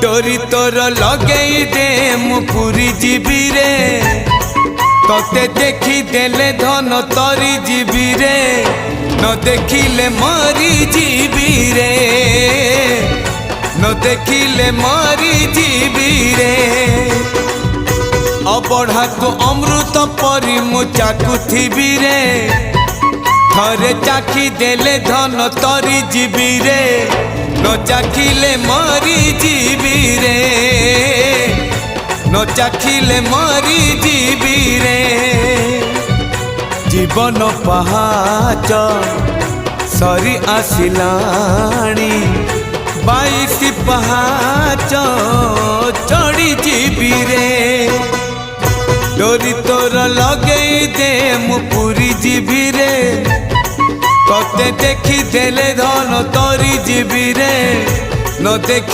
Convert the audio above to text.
डोरी तोर लगेई दे मु पुरी जीवी रे तोते देखी देले धन तरी जीवी रे न देखिले मरी जीवी रे न देखिले मरी जीवी रे अबढ़ा तो अमृत परी मु चाकुथिबी रे थरे चाखी देले धन तरी जीवी रे न चाखिले मरी जीवी रे न चाखिले मरी जीवी रे जीवन पहाच सरी आसिलाणी 22 पहाच चढ़ी जीवी रे डोरी तोर लगेई दे मु पुरी जीवी रे तोते देखी देले धन तरी जीवी रे न देखी